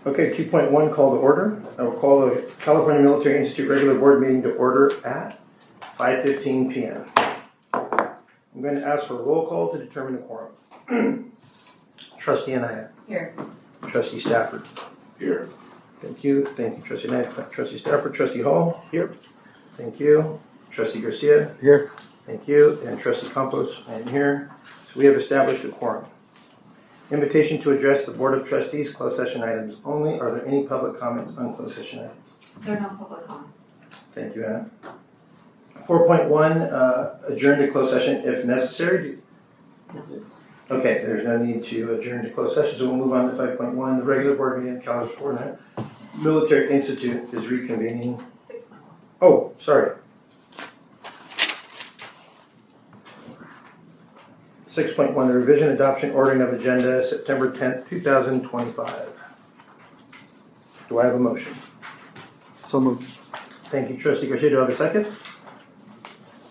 Okay, 2.1, call to order. I will call the California Military Institute regular board meeting to order at 5:15 p.m. I'm going to ask for a roll call to determine the quorum. Trustee Anaya. Here. Trustee Stafford. Here. Thank you. Thank you, Trustee Anaya. Trustee Stafford. Trustee Hall. Here. Thank you. Trustee Garcia. Here. Thank you. And Trustee Campos, I am here. So we have established a quorum. Invitation to address the Board of Trustees, closed session items only. Are there any public comments on closed session items? There are no public comments. Thank you, Anna. 4.1, adjourn to closed session if necessary. No. Okay, there's no need to adjourn to closed session, so we'll move on to 5.1. The regular board meeting at California Military Institute is reconvening. 6.1. Oh, sorry. 6.1, the revision, adoption, ordering of agenda, September 10th, 2025. Do I have a motion? So moved. Thank you, Trustee Garcia. Do I have a second?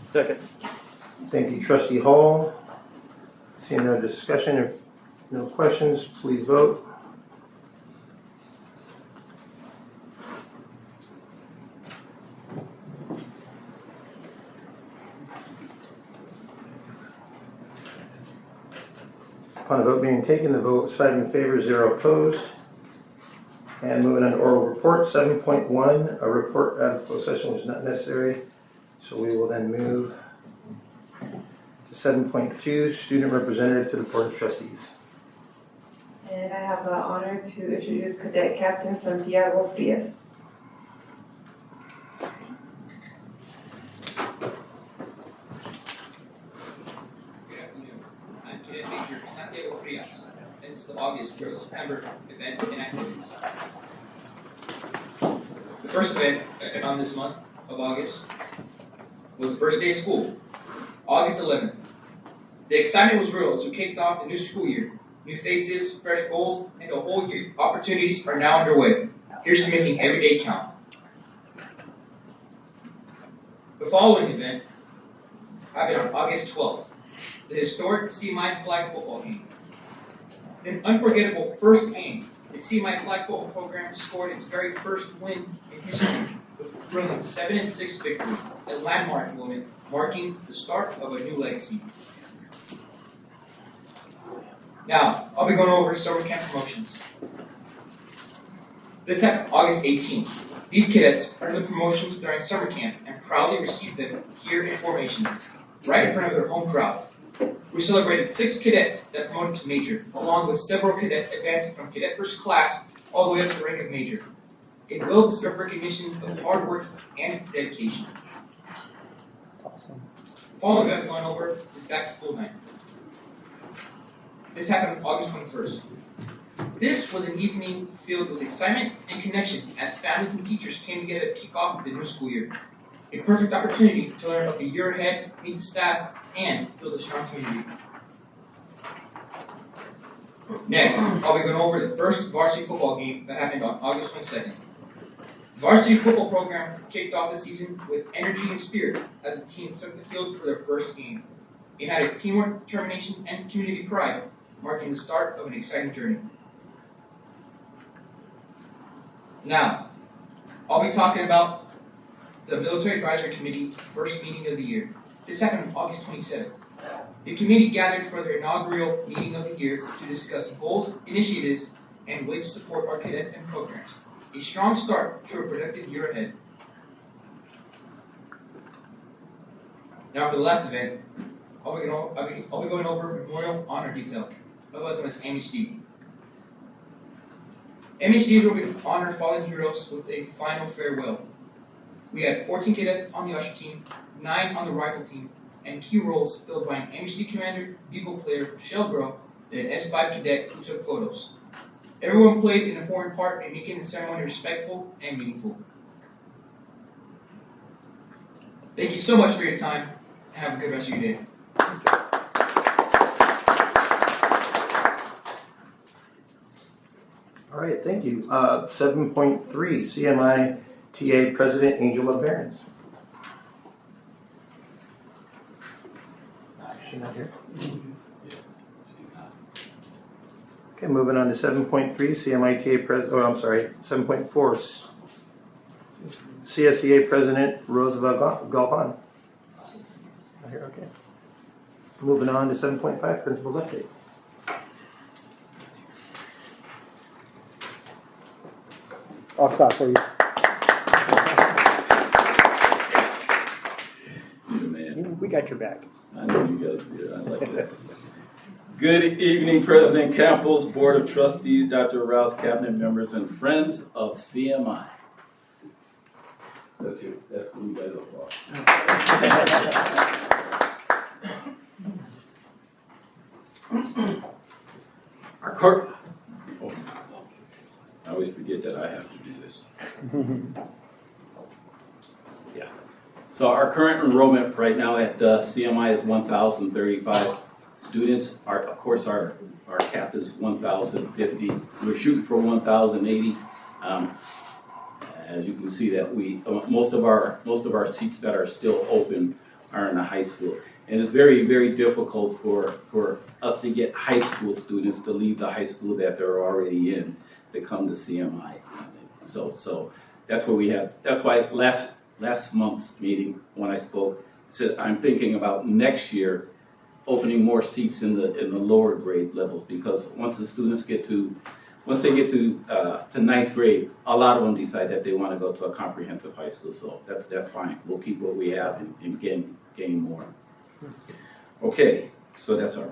Second. Thank you, Trustee Hall. Seeing no discussion, if no questions, please vote. Upon a vote being taken, the vote is 5 in favor, 0 opposed. And moving on to oral report, 7.1, a report out of closed session is not necessary. So we will then move to 7.2, student representative to the Board of Trustees. And I have the honor to introduce Cadet Captain Santiago Frias. Good afternoon. I'm Cadet Major Santiago Frias. It's the August through September events and activities. The first event on this month of August was the first day of school, August 11th. The excitement was real as we kicked off the new school year. New faces, fresh goals, and the whole year opportunities are now underway. Here's to making every day count. The following event happened on August 12th, the historic CMI flag football game. An unforgettable first game, the CMI flag football program scored its very first win in history with a thrilling 7-6 victory, a landmark moment marking the start of a new legacy. Now, I'll be going over summer camp promotions. This happened August 18th. These cadets earned the promotions during summer camp and proudly received them here in formation, right in front of their home crowd. We celebrated 6 cadets that promoted to major, along with several cadets advancing from cadet first class all the way up to the rank of major. It will deserve recognition of hard work and dedication. That's awesome. The following event going over is back to school night. This happened August 21st. This was an evening filled with excitement and connection as families and teachers came together to kick off the new school year. A perfect opportunity to learn about the year ahead, meet the staff, and build a strong community. Next, I'll be going over the first varsity football game that happened on August 22nd. The varsity football program kicked off the season with energy and spirit as the team took the field for their first game. It had a teamwork, determination, and community pride, marking the start of an exciting journey. Now, I'll be talking about the Military Advisory Committee first meeting of the year. This happened on August 27th. The committee gathered for their inaugural meeting of the year to discuss goals, initiatives, and ways to support our cadets and programs. A strong start to a productive year ahead. Now for the last event, I'll be going over Memorial Honor Detail, otherwise known as MHD. MHD will be honor fallen heroes with a final farewell. We had 14 cadets on the usher team, 9 on the rifle team, and key roles filled by an MHD commander, bugle player, shell girl, and an S5 cadet who took photos. Everyone played an important part in making the ceremony respectful and meaningful. Thank you so much for your time, and have a good rest of your day. All right, thank you. 7.3, CMI TA President Angel LaBarons. Is she not here? Okay, moving on to 7.3, CMITA I'm sorry, 7.4, CSEA President Roosevelt Galvan. Not here, okay. Moving on to 7.5, Principal's Update. I'll clap for you. Man, We got your back. I know you guys did. I like that. Good evening, President Campos, Board of Trustees, Dr. Rouse, Cabinet members, and friends of CMI. That's you. That's who you guys are. Our court. Oh, I always forget that I have to do this. Yeah. So our current enrollment right now at CMI is 1,035 students. Of course, our cap is 1,050. We're shooting for 1,080. As you can see, that most of our seats that are still open are in the high school, and it's very, very difficult for us to get high school students to leave the high school that they're already in to come to CMI. So that's what we have. That's why last month's meeting when I spoke said I'm thinking about next year opening more seats in the lower grade levels, because once the students get to ninth grade, a lot of them decide that they want to go to a comprehensive high school. So that's fine. We'll keep what we have and gain more. Okay, so that's our.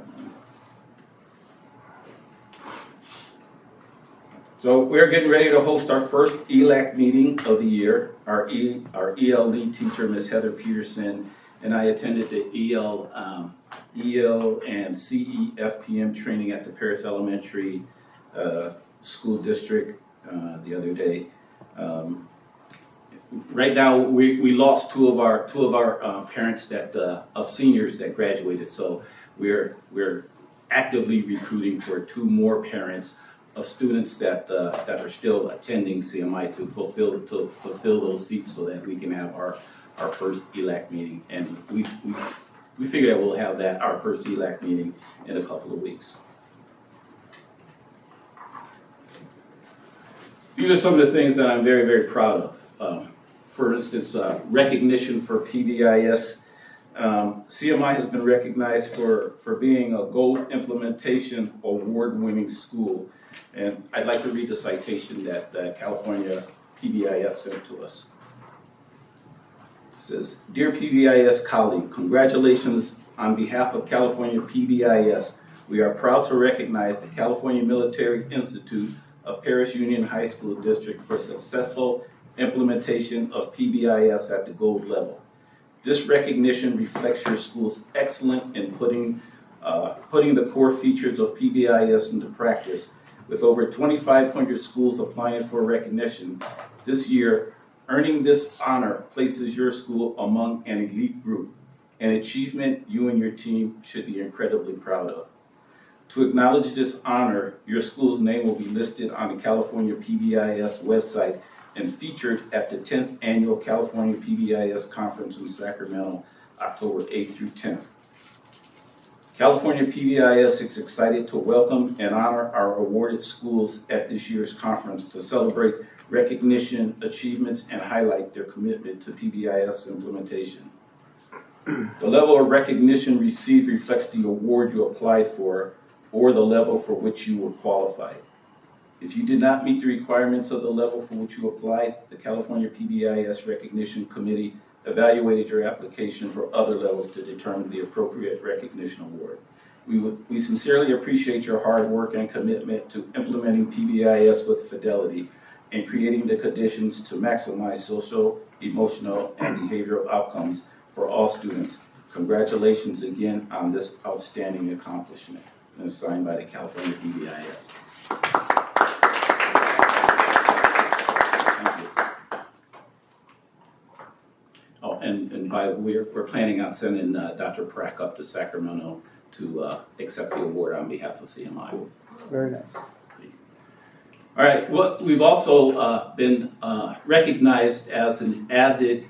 So we're getting ready to host our first ELAC meeting of the year. Our ELD teacher, Ms. Heather Peterson, and I attended the EL and CE FPM training at the Paris Elementary School District the other day. Right now, we lost two of our parents of seniors that graduated. So we're actively recruiting for two more parents of students that are still attending CMI to fill those seats so that we can have our first ELAC meeting. And we figure that we'll have our first ELAC meeting in a couple of weeks. These are some of the things that I'm very, very proud of. For instance, recognition for PBIS. CMI has been recognized for being a Gold Implementation Award-winning school. And I'd like to read the citation that California PBIS sent to us. It says, "Dear PBIS colleague, congratulations on behalf of California PBIS. We are proud to recognize the California Military Institute of Paris Union High School District for successful implementation of PBIS at the gold level. This recognition reflects your school's excellence in putting the core features of PBIS into practice. With over 2,500 schools applying for recognition this year, earning this honor places your school among an elite group, an achievement you and your team should be incredibly proud of. To acknowledge this honor, your school's name will be listed on the California PBIS website and featured at the 10th Annual California PBIS Conference in Sacramento, October 8th through 10th. California PBIS is excited to welcome and honor our awarded schools at this year's conference to celebrate recognition, achievements, and highlight their commitment to PBIS implementation. The level of recognition received reflects the award you applied for or the level for which you were qualified. If you did not meet the requirements of the level for which you applied, the California PBIS Recognition Committee evaluated your application for other levels to determine the appropriate recognition award. We sincerely appreciate your hard work and commitment to implementing PBIS with fidelity and creating the conditions to maximize social, emotional, and behavioral outcomes for all students. Congratulations again on this outstanding accomplishment." And it's signed by the California PBIS. Thank you. Oh, and we're planning on sending Dr. Prack up to Sacramento to accept the award on behalf of CMI. Very nice. All right, well, we've also been recognized as an avid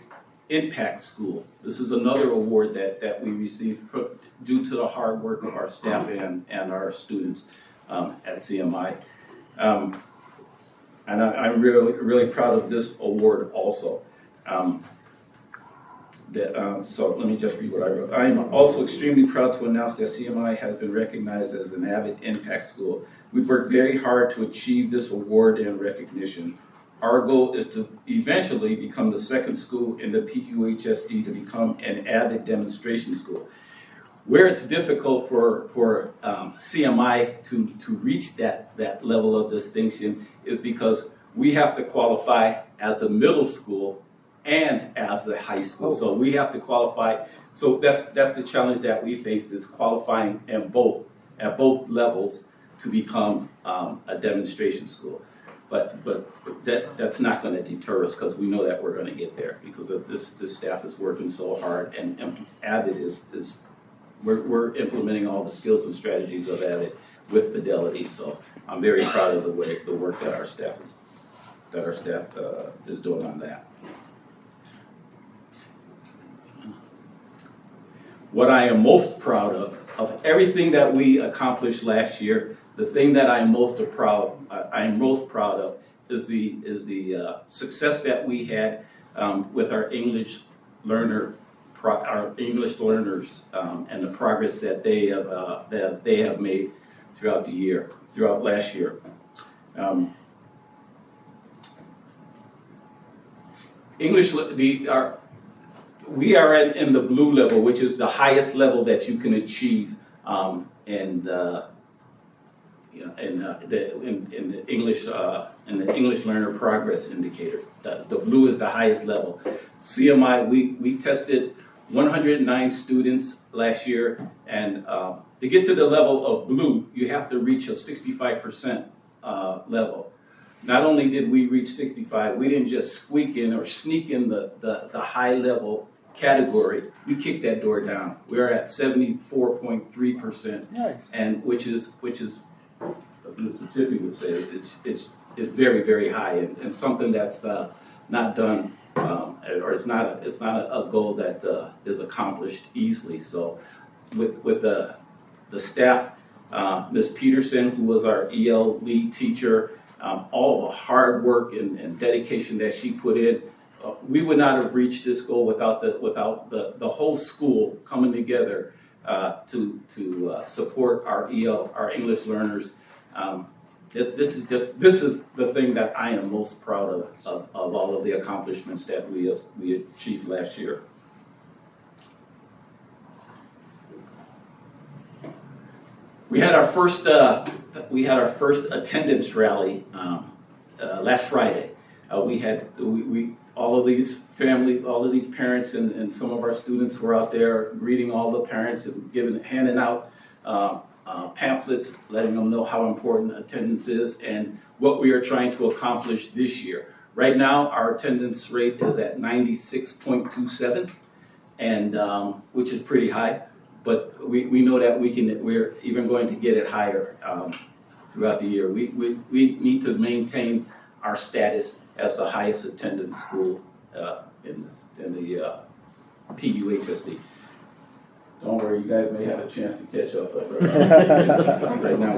impact school. This is another award that we received due to the hard work of our staff and our students. at CMI. And I'm really proud of this award also. So let me just read what I wrote. I am also extremely proud to announce that CMI has been recognized as an Avid Impact School. We've worked very hard to achieve this award and recognition. Our goal is to eventually become the second school in the PUHSD to become an Avid demonstration school. Where it's difficult for CMI to reach that level of distinction is because we have to qualify as a middle school and as a high school. So we have to qualify. So that's the challenge that we face, is qualifying at both levels to become a demonstration school. But that's not going to deter us, because we know that we're going to get there, because of this staff is working so hard, and Avid is we're implementing all the skills and strategies of Avid with fidelity. So I'm very proud of the work that our staff is doing on that. What I am most proud of everything that we accomplished last year, the thing that I'm most proud of is the success that we had with our English learners and the progress that they have made throughout last year. We are in the blue level, which is the highest level that you can achieve in the English learner progress indicator. The blue is the highest level. CMI, we tested 109 students last year, and to get to the level of blue, you have to reach a 65% level. Not only did we reach 65, we didn't just squeak in or sneak in the high level category. We kicked that door down. We're at 74.3%, Nice. and which is, as Mr. Tippy would say, it's very, very high, and something that's not done, or it's not a goal that is accomplished easily. So, with the staff, Ms. Peterson, who was our EL lead teacher, all the hard work and dedication that she put in, we would not have reached this goal without the whole school coming together to support our English learners. This is the thing that I am most proud of all of the accomplishments that we achieved last year. We had our first attendance rally last Friday. We all of these families, all of these parents, and some of our students were out there greeting all the parents and handing out pamphlets, letting them know how important attendance is and what we are trying to accomplish this year. Right now, our attendance rate is at 96.27, and which is pretty high. But we know that we're even going to get it higher throughout the year. We need to maintain our status as the highest attendance school in the PUHSD. Don't worry, you guys may have a chance to catch up. But right now,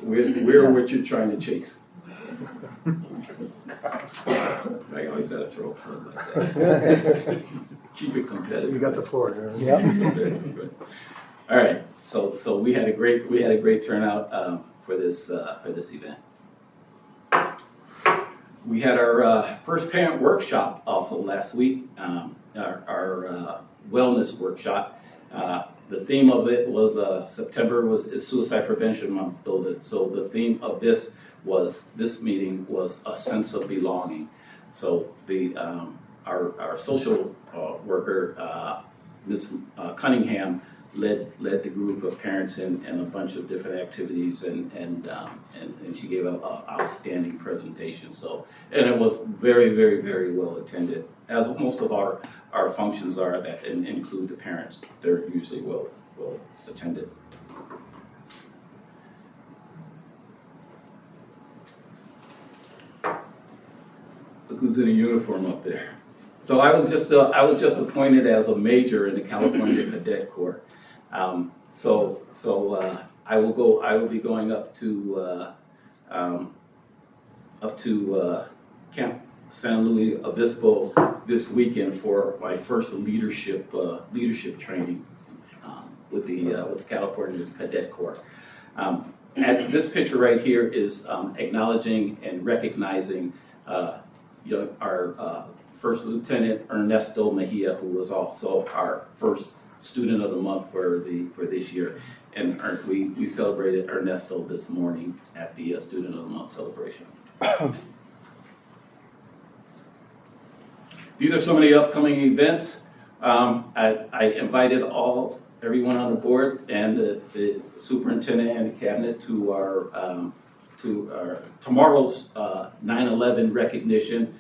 we're what you're trying to chase. I always got to throw a plug like that. Keep it competitive. You got the floor here. Yeah. All right. So we had a great turnout for this event. We had our first parent workshop also last week. Our wellness workshop. The theme of it was September is Suicide Prevention Month. So the theme of this meeting was a sense of belonging. So our social worker, Ms. Cunningham, led the group of parents in a bunch of different activities, and she gave an outstanding presentation. So, and it was very, very, very well attended, as most of our functions are that include the parents. They're usually well attended. Look who's in a uniform up there. So I was just appointed as a major in the California Cadet Corps. I will be going up to Camp San Luis Obispo this weekend for my first leadership training with the California Cadet Corps. And this picture right here is acknowledging and recognizing our First Lieutenant Ernesto Mejia, who was also our first student of the month for this year. And we celebrated Ernesto this morning at the Student of the Month celebration. These are some of the upcoming events. I invited everyone on the board and the superintendent and the cabinet to our tomorrow's 9/11 recognition.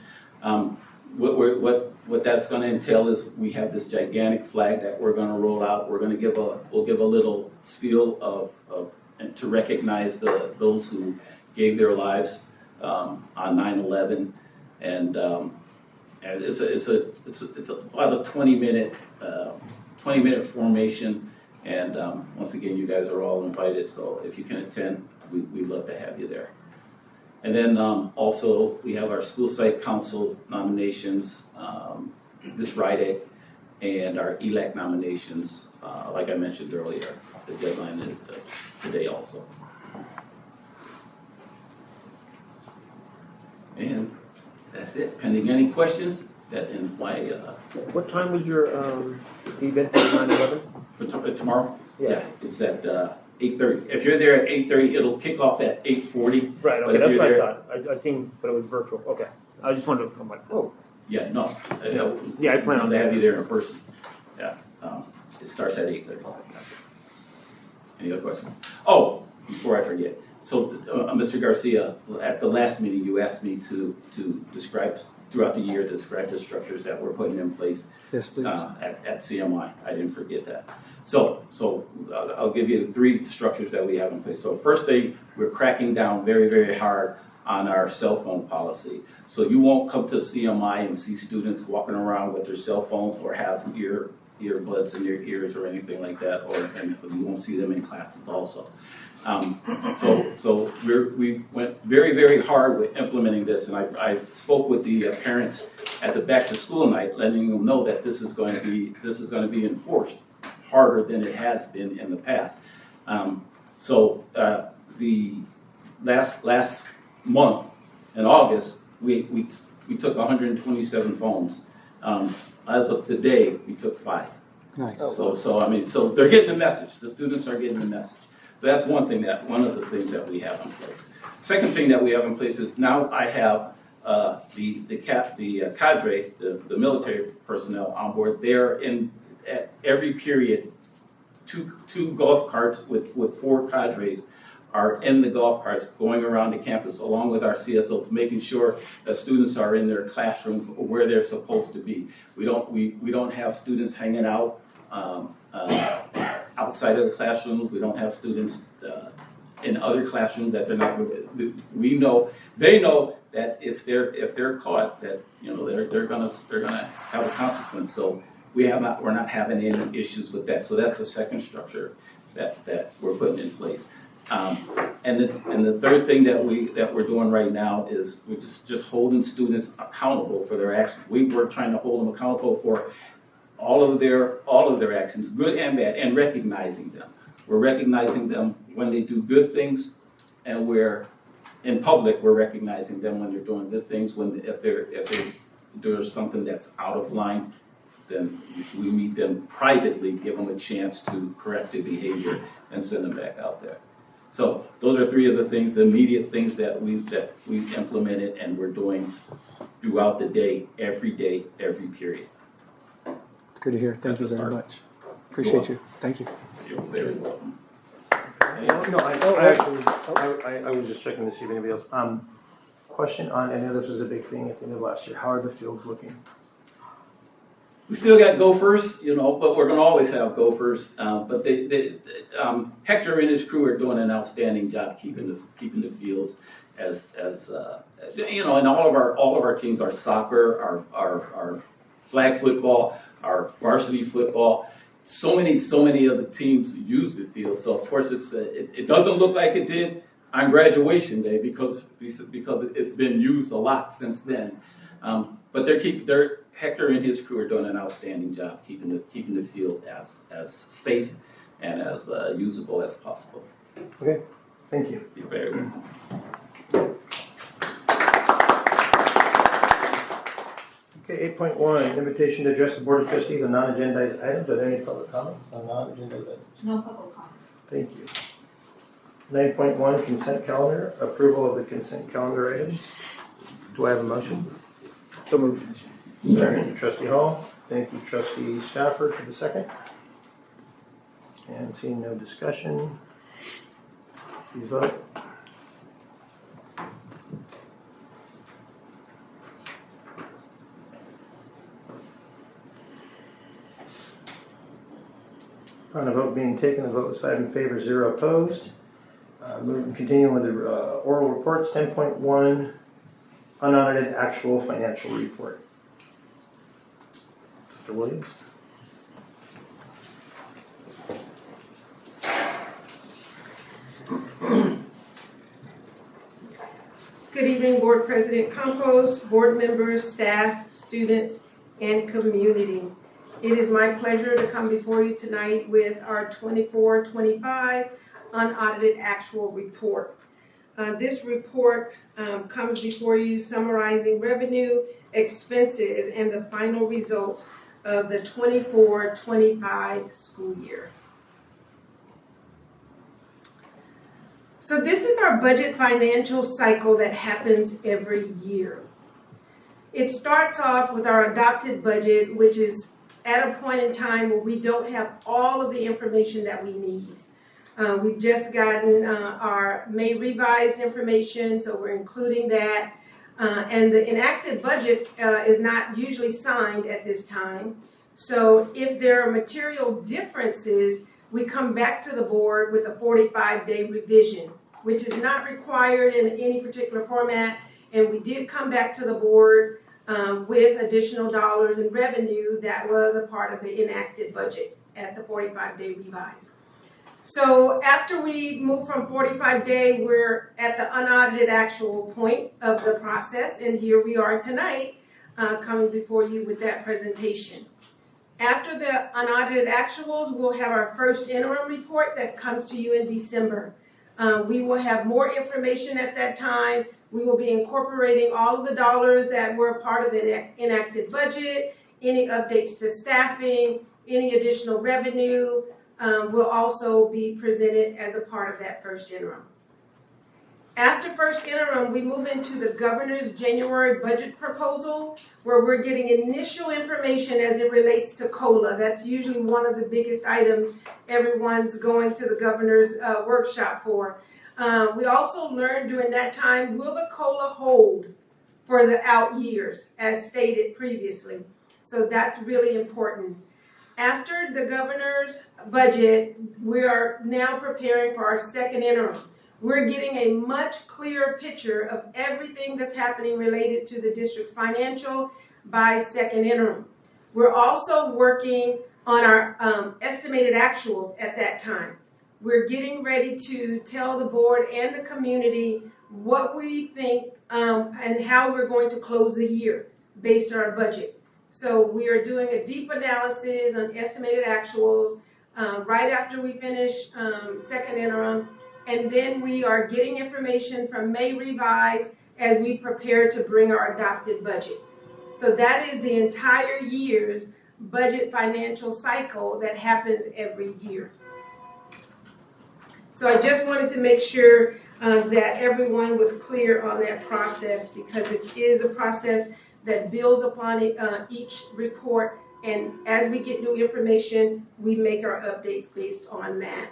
What that's going to entail is we have this gigantic flag that we're going to roll out. We'll give a little spiel and to recognize those who gave their lives on 9/11, and it's about a 20-minute formation. And once again, you guys are all invited. So if you can attend, we'd love to have you there. And then also we have our school site council nominations this Friday, and our ELAC nominations, like I mentioned earlier, the deadline is today also. And that's it. Pending any questions, that ends my What time was your event for 9/11? for tomorrow. Yeah. It's at 8:30. If you're there at 8:30, it'll kick off at 8:40. Right, But okay, if that's you're what I there- thought. I seen, but it was virtual. Okay. I just wanted to, I'm like, oh. Yeah, no. Yeah, I plan on to have that. you there in person. Yeah, it starts at 8:30. Any other questions? Oh, before I forget. So, Mr. Garcia, at the last meeting, you asked me to describe, throughout the year, describe the structures that we're putting in place Yes, please. at CMI. I didn't forget that. So I'll give you 3 structures that we have in place. So first thing, we're cracking down very, very hard on our cell phone policy. So you won't come to CMI and see students walking around with their cell phones or have earbuds in their ears or anything like that, and you won't see them in classes also. So we went very, very hard with implementing this, and I spoke with the parents at the back to school night, letting them know that this is going to be enforced harder than it has been in the past. The last month in August, we took 127 phones. As of today, we took 5. Nice. So they're getting the message. The students are getting the message. So that's one of the things that we have in place. Second thing that we have in place is now I have the cadre, the military personnel on board. They're at every period, two golf carts with 4 cadres are in the golf carts going around the campus along with our CSOs, making sure that students are in their classrooms where they're supposed to be. We don't have students hanging out outside of the classrooms. We don't have students in other classrooms that they're not. They know that if they're caught, that they're gonna have a consequence. So we're not having any issues with that. So that's the second structure that we're putting in place. And the third thing that we're doing right now is we're just holding students accountable for their actions. We're trying to hold them accountable for all of their actions, good and bad, and recognizing them. We're recognizing them when they do good things, and we're in public. We're recognizing them when they're doing good things. If they do something that's out of line, then we meet them privately, give them a chance to correct their behavior, and send them back out there. So those are 3 of the things, the immediate things that we've implemented and we're doing throughout the day, every period. It's good to hear. Thank you That's a very start. much. Appreciate you. Thank you. You're very welcome. I was just checking to see if anybody else. Question on, I know this was a big thing at the end of last year. How are the fields looking? We still got gophers, but we're going to always have gophers. But Hector and his crew are doing an outstanding job keeping the fields as and all of our teams, our soccer, our flag football, our varsity football. so many of the teams use the field. So of course it doesn't look like it did on graduation day because it's been used a lot since then. But Hector and his crew are doing an outstanding job keeping the field as safe and as usable as possible. Okay, thank you. You're very welcome. Okay, 8.1, invitation to address the Board of Trustees on non-agendized items. Are there any public comments on non-agendized items? No public comments. Thank you. 9.1, consent calendar, approval of the consent calendar items. Do I have a motion? So moved. Thank you, Trustee Hall. Thank you, Trustee Stafford, for the second. And seeing no discussion, please vote. On a vote being taken, the vote was 5 in favor, 0 opposed. Continuing with the oral reports, 10.1, unaudited actual financial report. Dr. Williams? Good evening, Board President Campos, board members, staff, students, and community. It is my pleasure to come before you tonight with our 24-25 unaudited actual report. This report comes before you summarizing revenue, expenses, and the final results of the 24-25 school year. So this is our budget financial cycle that happens every year. It starts off with our adopted budget, which is at a point in time where we don't have all of the information that we need. We've just gotten our May revised information, so we're including that. And the enacted budget is not usually signed at this time. So if there are material differences, we come back to the board with a 45-day revision, which is not required in any particular format. And we did come back to the board with additional dollars in revenue that was a part of the enacted budget at the 45-day revise. So after we move from 45-day, we're at the unaudited actual point of the process, and here we are tonight coming before you with that presentation. After the unaudited actuals, we'll have our first interim report that comes to you in December. We will have more information at that time. We will be incorporating all of the dollars that were part of the enacted budget, any updates to staffing, any additional revenue will also be presented as a part of that first interim. After first interim, we move into the governor's January budget proposal, where we're getting initial information as it relates to COLA. That's usually one of the biggest items everyone's going to the governor's workshop for. We also learned during that time, will the COLA hold for the out years, as stated previously? So that's really important. After the governor's budget, we are now preparing for our second interim. We're getting a much clearer picture of everything that's happening related to the district's financial by second interim. We're also working on our estimated actuals at that time. We're getting ready to tell the board and the community what we think and how we're going to close the year based on our budget. So we are doing a deep analysis on estimated actuals right after we finish second interim. And then we are getting information from May Revise as we prepare to bring our adopted budget. So that is the entire year's budget financial cycle that happens every year. So I just wanted to make sure that everyone was clear on that process, because it is a process that builds upon each report. And as we get new information, we make our updates based on that.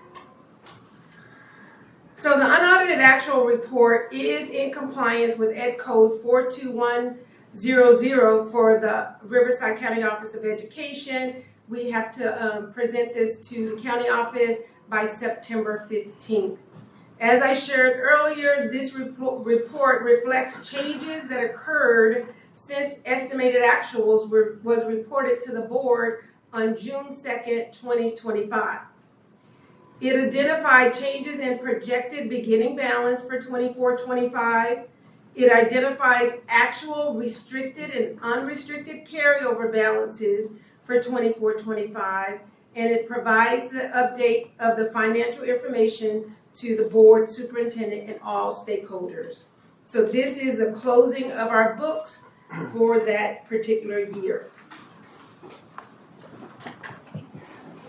So the unaudited actual report is in compliance with Ed Code 42100 for the Riverside County Office of Education. We have to present this to the county office by September 15th. As I shared earlier, this report reflects changes that occurred since estimated actuals was reported to the board on June 2nd, 2025. It identified changes in projected beginning balance for 24-25. It identifies actual restricted and unrestricted carryover balances for 24-25, and it provides the update of the financial information to the board, superintendent, and all stakeholders. So this is the closing of our books for that particular year.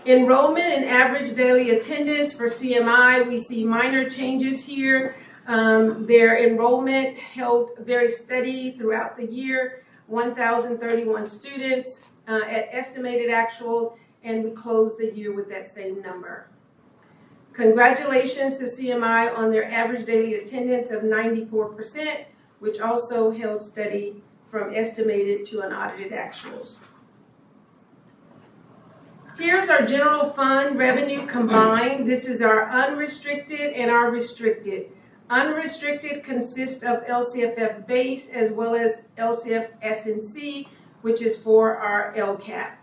Enrollment and average daily attendance for CMI, we see minor changes here. Their enrollment held very steady throughout the year, 1,031 students at estimated actuals, and we closed the year with that same number. Congratulations to CMI on their average daily attendance of 94%, which also held steady from estimated to unaudited actuals. Here's our general fund revenue combined. This is our unrestricted and our restricted. Unrestricted consists of LCFF base as well as LCF S&C, which is for our LCAP.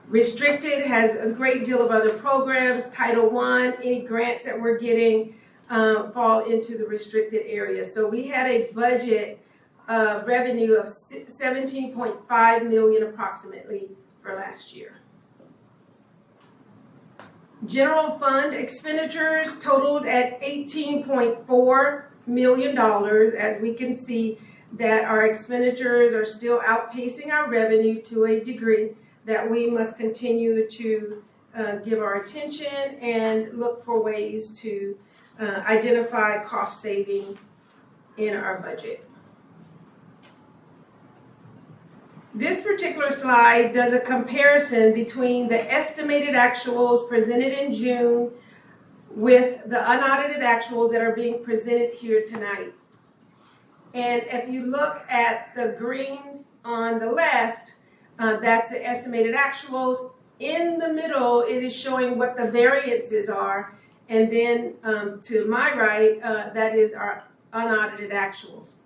Restricted has a great deal of other programs. Title I, any grants that we're getting fall into the restricted area. So we had a budget revenue of $17.5 million approximately for last year. General fund expenditures totaled at $18.4 million. As we can see that our expenditures are still outpacing our revenue to a degree that we must continue to give our attention and look for ways to identify cost saving in our budget. This particular slide does a comparison between the estimated actuals presented in June with the unaudited actuals that are being presented here tonight. And if you look at the green on the left, that's the estimated actuals. In the middle, it is showing what the variances are. And then to my right, that is our unaudited actuals.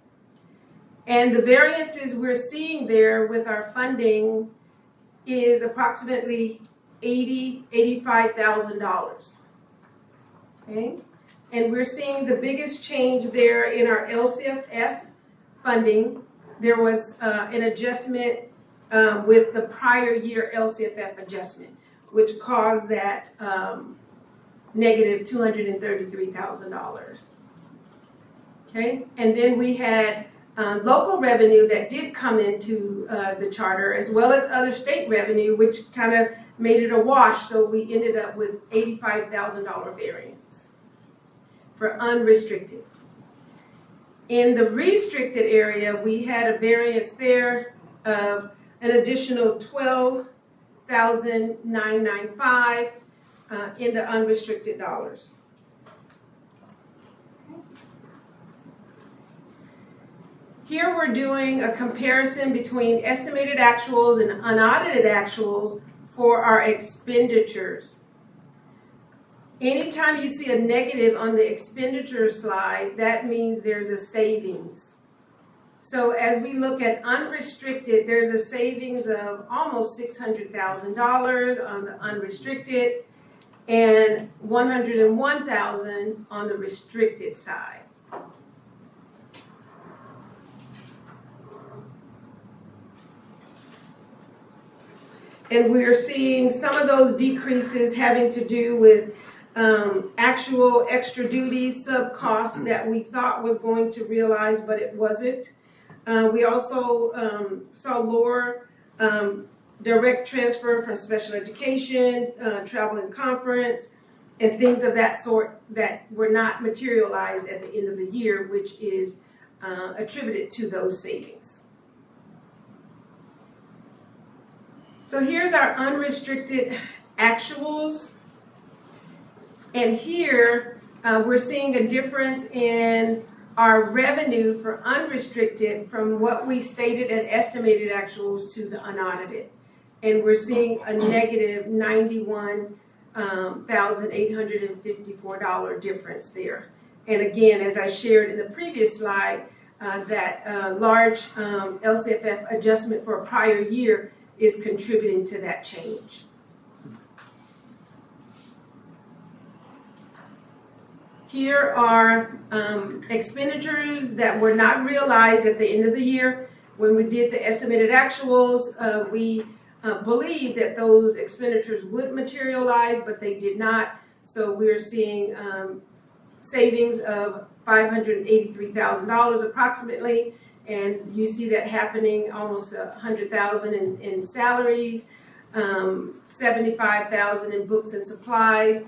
And the variances we're seeing there with our funding is approximately $85,000. Okay? And we're seeing the biggest change there in our LCFF funding. There was an adjustment with the prior year LCFF adjustment, which caused that negative $233,000. Okay? And then we had local revenue that did come into the charter, as well as other state revenue, which kind of made it a wash. So we ended up with $85,000 variance for unrestricted. In the restricted area, we had a variance there of an additional $12,995 in the unrestricted dollars. Here we're doing a comparison between estimated actuals and unaudited actuals for our expenditures. Anytime you see a negative on the expenditure slide, that means there's a savings. So as we look at unrestricted, there's a savings of almost $600,000 on the unrestricted and $101,000 on the restricted side. And we're seeing some of those decreases having to do with actual extra duties, sub costs that we thought was going to realize, but it wasn't. We also saw lower direct transfer from special education, travel and conference, and things of that sort that were not materialized at the end of the year, which is attributed to those savings. So here's our unrestricted actuals. And here we're seeing a difference in our revenue for unrestricted from what we stated at estimated actuals to the unaudited. And we're seeing a negative $91,854 difference there. And again, as I shared in the previous slide, that large LCFF adjustment for a prior year is contributing to that change. Here are expenditures that were not realized at the end of the year. When we did the estimated actuals, we believed that those expenditures would materialize, but they did not. So we're seeing savings of $583,000 approximately, and you see that happening almost $100,000 in salaries, $75,000 in books and supplies,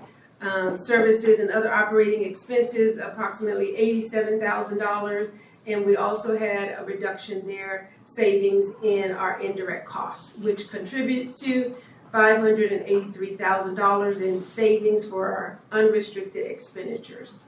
services and other operating expenses, approximately $87,000, and we also had a reduction there, savings in our indirect costs, which contributes to $583,000 in savings for our unrestricted expenditures.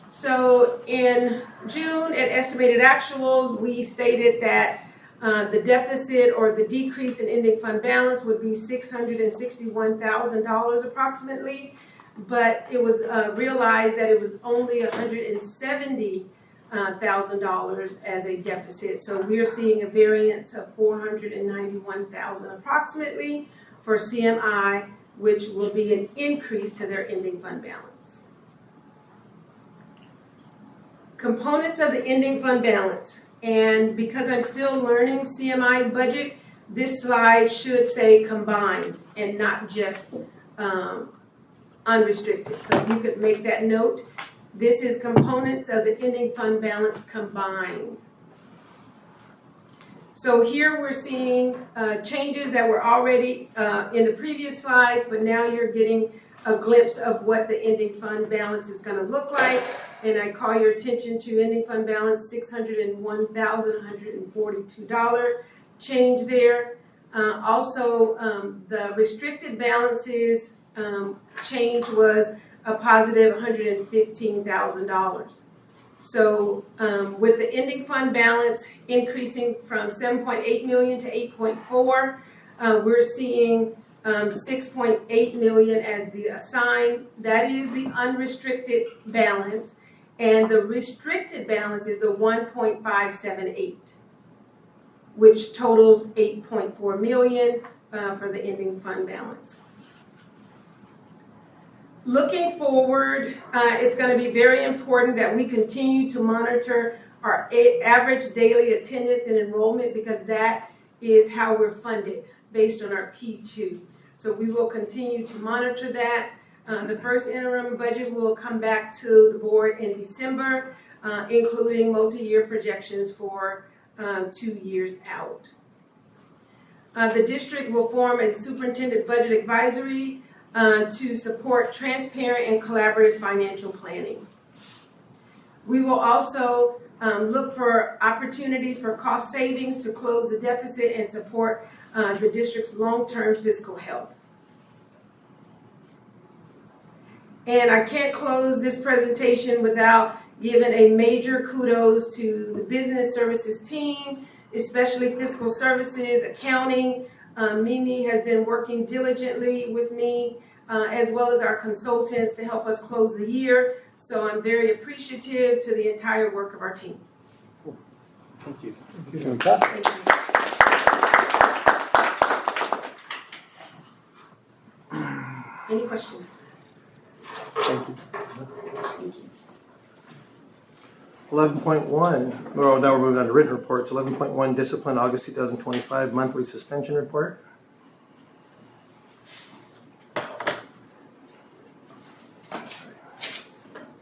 So in June, at estimated actuals, we stated that the deficit or the decrease in ending fund balance would be $661,000 approximately, but it was realized that it was only $170,000 as a deficit. So we're seeing a variance of $491,000 approximately for CMI, which will be an increase to their ending fund balance. Components of the ending fund balance. And because I'm still learning CMI's budget, this slide should say combined and not just unrestricted. So if you could make that note, this is components of the ending fund balance combined. So here we're seeing changes that were already in the previous slides, but now you're getting a glimpse of what the ending fund balance is going to look like. And I call your attention to ending fund balance, $601,142 change there. Also, the restricted balances change was a positive $115,000. So with the ending fund balance increasing from 7.8 million to 8.4, we're seeing 6.8 million as the assigned. That is the unrestricted balance. And the restricted balance is the 1.578, which totals 8.4 million for the ending fund balance. Looking forward, it's going to be very important that we continue to monitor our average daily attendance and enrollment, because that is how we're funded based on our P2. So we will continue to monitor that. The first interim budget will come back to the board in December, including multi-year projections for 2 years out. The district will form a superintendent budget advisory to support transparent and collaborative financial planning. We will also look for opportunities for cost savings to close the deficit and support the district's long-term fiscal health. And I can't close this presentation without giving a major kudos to the business services team, especially fiscal services, accounting. Mimi has been working diligently with me, as well as our consultants, to help us close the year. So I'm very appreciative to the entire work of our team. Thank you. Thank you. Any questions? Thank you. 11.1, well, now we're moving on to written reports. 11.1, discipline, August 2025, monthly suspension report. And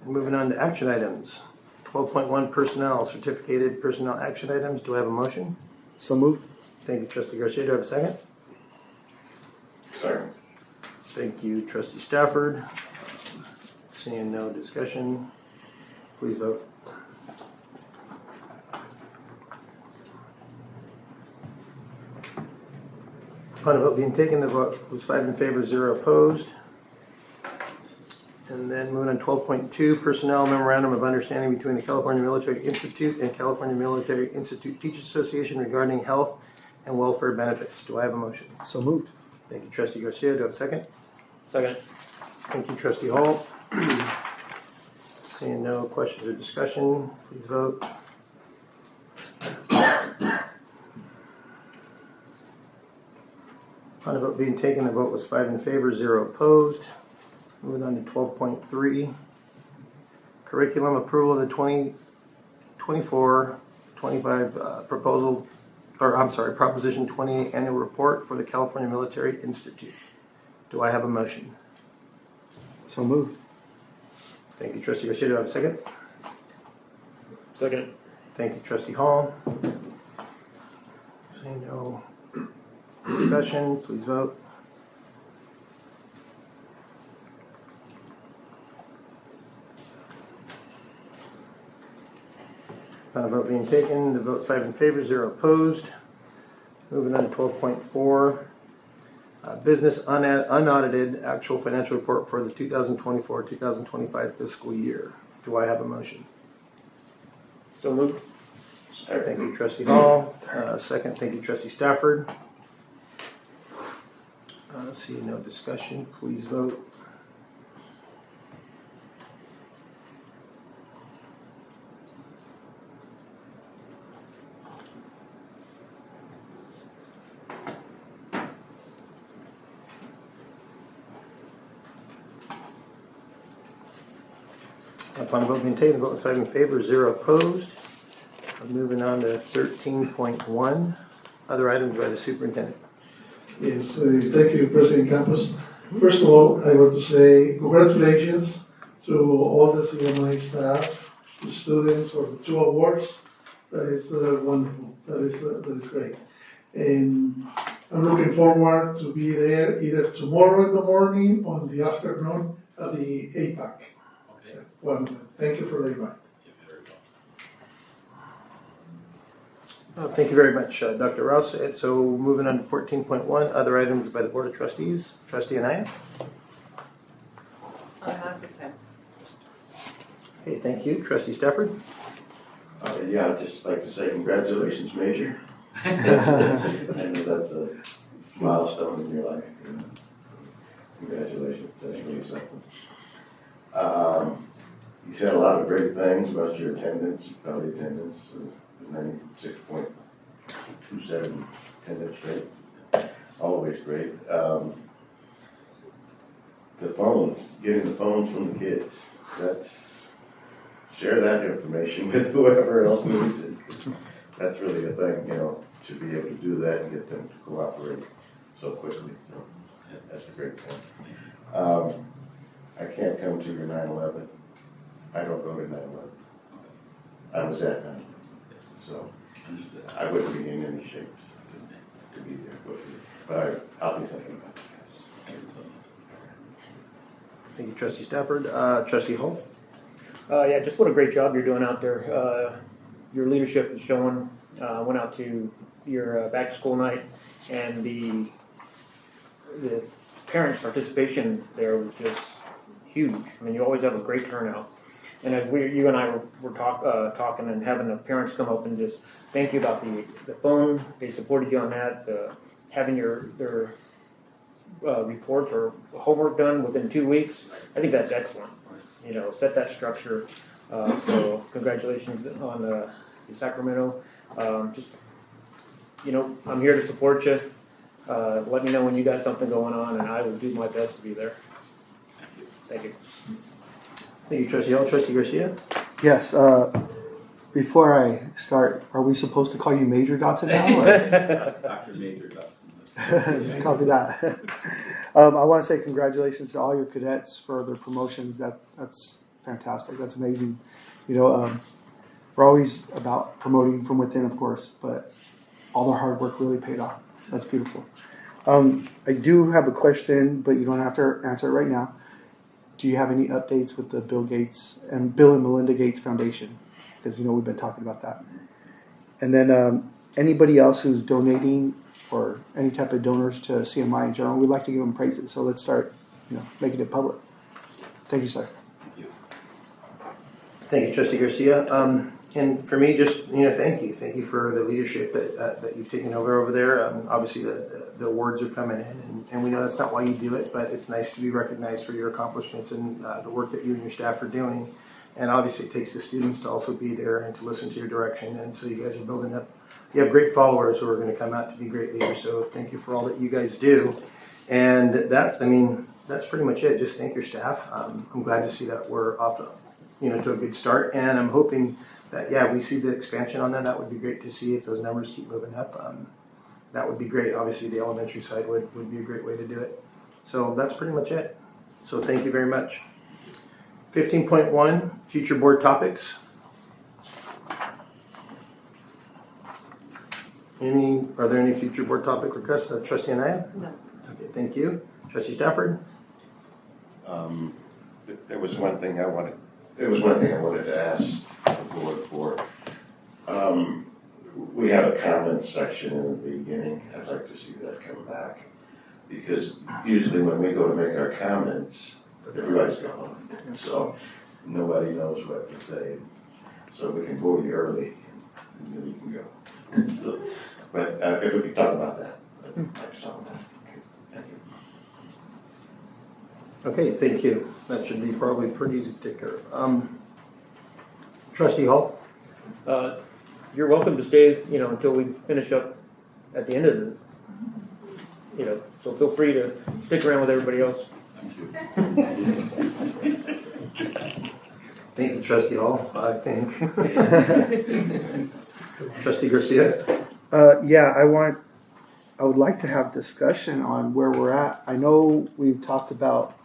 moving on to action items. 12.1, personnel, certificated personnel action items. Do I have a motion? So moved. Thank you, Trustee Garcia. Do I have a second? Second. Thank you, Trustee Stafford. Seeing no discussion, please vote. Upon a vote being taken, the vote was 5 in favor, 0 opposed. And then moving on 12.2, personnel memorandum of understanding between the California Military Institute and California Military Institute Teachers Association regarding health and welfare benefits. Do I have a motion? So moved. Thank you, Trustee Garcia. Do I have a second? Second. Thank you, Trustee Hall. Seeing no questions or discussion, please vote. On a vote being taken, the vote was 5 in favor, 0 opposed. Moving on to 12.3. Curriculum approval of the 2024-25 Proposition 28 annual report for the California Military Institute. Do I have a motion? So moved. Thank you, Trustee Garcia. Do I have a second? Second. Thank you, Trustee Hall. Seeing no discussion, please vote. On a vote being taken, the vote's 5 in favor, 0 opposed. Moving on to 12.4. Business unaudited actual financial report for the 2024-2025 fiscal year. Do I have a motion? So moved. Thank you, Trustee Hall. Second, thank you, Trustee Stafford. Seeing no discussion, please vote. Upon the vote being taken, the vote is 5 in favor, 0 opposed. Moving on to 13.1, other items by the superintendent. Yes, thank you, President Campos. First of all, I want to say congratulations to all the CMI staff, the students for the 2 awards. That is wonderful. That is great. And I'm looking forward to be there either tomorrow in the morning or in the afternoon at the APAC. Okay. Wonderful. Thank you for the invite. Thank you very much, Dr. Rouse. So moving on to 14.1, other items by the Board of Trustees. Trustee Anaya? Not this time. Okay, thank you. Trustee Stafford? Yeah, I'd just like to say congratulations, Major. I know that's a milestone in your life. You know. Congratulations, that's really something. You said a lot of great things about your attendance, probably attendance, 96.27 attendance rate, always great. The phones, getting the phones from the kids, share that information with whoever else needs it. That's really a thing, you know, to be able to do that and get them to cooperate so quickly. So that's a great thing. I can't come to your 9/11. I don't go to 9/11. I was at 9/11. So I wouldn't be in any shape to be there. But I'll be thinking about it. Thank you, Trustee Stafford. Trustee Hall? Yeah, just what a great job you're doing out there. Your leadership is showing. Went out to your back to school night, and the parents' participation there was just huge. I mean, you always have a great turnout. And as you and I were talking and having the parents come up and just thank you about the phone, they supported you on that, having their reports or homework done within 2 weeks. I think that's excellent. You know, set that structure. So congratulations on the Sacramento. Just, you know, I'm here to support you. Let me know when you got something going on, and I will do my best to be there. Thank you. Thank you, Trustee Hall. Trustee Garcia? Yes. Before I start, are we supposed to call you Major Dotson now? Dr. Major Dotson. Copy that. I want to say congratulations to all your cadets for their promotions. That's fantastic. That's amazing. You know, we're always about promoting from within, of course, but all their hard work really paid off. That's beautiful. I do have a question, but you don't have to answer it right now. Do you have any updates with the Bill and Melinda Gates Foundation? Because, you know, we've been talking about that. And then anybody else who's donating or any type of donors to CMI in general, we'd like to give them praises. So let's start, you know, making it public. Thank you, sir. Thank you, Trustee Garcia. And for me, just, you know, thank you. Thank you for the leadership that you've taken over there. Obviously, the awards are coming in, and we know that's not why you do it, but it's nice to be recognized for your accomplishments and the work that you and your staff are doing. And obviously, it takes the students to also be there and to listen to your direction. And so you guys are building up you have great followers who are going to come out to be great leaders. So thank you for all that you guys do. And that's pretty much it. Just thank your staff. I'm glad to see that we're off, to a good start. And I'm hoping that, we see the expansion on that. That would be great to see if those numbers keep moving up. That would be great. Obviously, the elementary side would be a great way to do it. So that's pretty much it. So thank you very much. 15.1, future board topics. Are there any future board topic requests? Trustee Anaya? No. Okay, thank you. Trustee Stafford? There was one thing I wanted to ask the board for. We have a comment section in the beginning. I'd like to see that come back. Because usually when we go to make our comments, everybody's gone. So nobody knows what to say. So we can vote you early and then you can go. So, but if we could talk about that, I'd like to talk about that. Thank you. Okay, thank you. That should be probably pretty easy to take care of. Trustee Hall? You're welcome to stay, until we finish up at the end of the, so feel free to stick around with everybody else. Thank you, Trustee Hall, I think. Trustee Garcia? I would like to have discussion on where we're at. I know we've talked about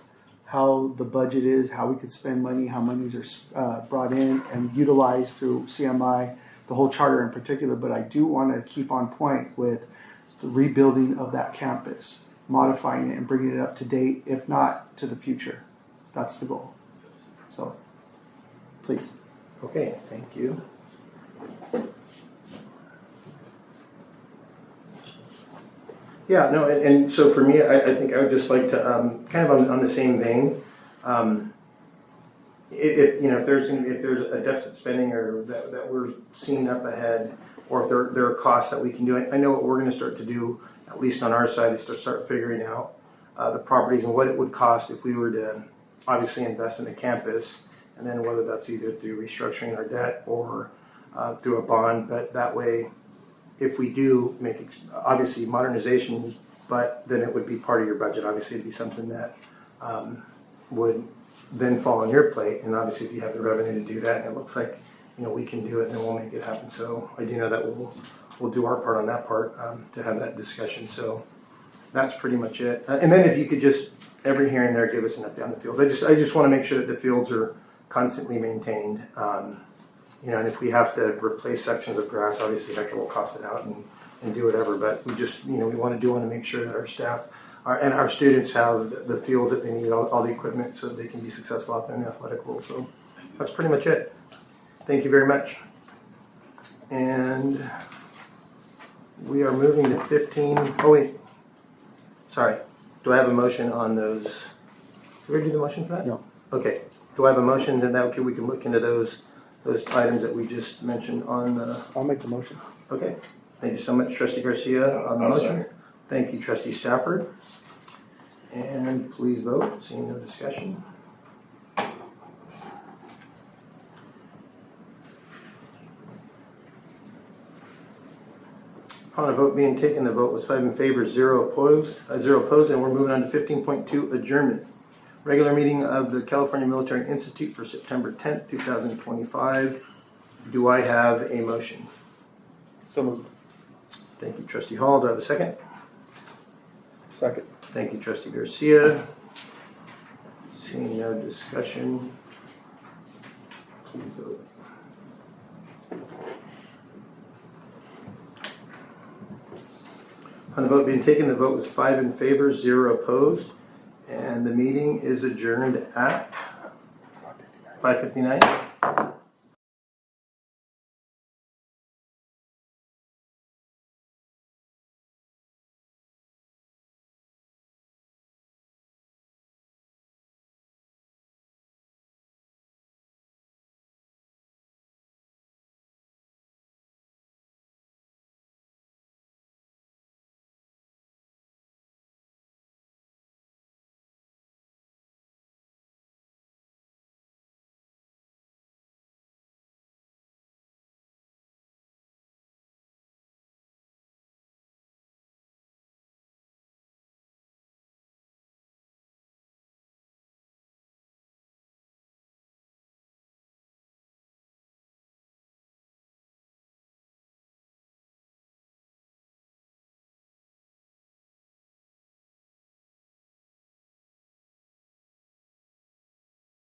how the budget is, how we could spend money, how monies are brought in and utilized through CMI, the whole charter in particular, but I do want to keep on point with the rebuilding of that campus, modifying it and bringing it up to date, if not to the future. That's the goal. So, please. Okay, thank you. Yeah, no, and so for me, I think I would just like to kind of on the same vein. If there's a deficit spending or that we're seeing up ahead, or if there are costs that we can do, I know what we're going to start to do, at least on our side, is to start figuring out the properties and what it would cost if we were to obviously invest in the campus, and then whether that's either through restructuring our debt or through a bond. But that way, if we do make obviously modernizations, but then it would be part of your budget. Obviously, it'd be something that would then fall on your plate. And obviously, if you have the revenue to do that, and it looks like we can do it, then we'll make it happen. So I do know that we'll do our part on that part to have that discussion. So that's pretty much it. And then if you could just every here and there give us an update on the fields. I just want to make sure that the fields are constantly maintained. And if we have to replace sections of grass, obviously Hector will cost it out and do whatever. But we just, we want to make sure that our staff and our students have the fields that they need, all the equipment, so that they can be successful out there in the athletic world. So that's pretty much it. Thank you very much. And we are moving to 15. Oh, wait. Sorry. Do I have a motion on those? Did we do the motion for that? No. Okay. Do I have a motion? Then we can look into those items that we just mentioned on the... I'll make the motion. Okay. Thank you so much, Trustee Garcia, on the motion. Thank you, Trustee Stafford. And please vote. Seeing no discussion. Upon a vote being taken, the vote was 5 in favor, 0 opposed, and we're moving on to 15.2, adjournment. Regular meeting of the California Military Institute for September 10th, 2025. Do I have a motion? So moved. Thank you, Trustee Hall. Do I have a second? Second. Thank you, Trustee Garcia. Seeing no discussion, please vote. On the vote being taken, the vote was 5 in favor, 0 opposed, and the meeting is adjourned at 5:59.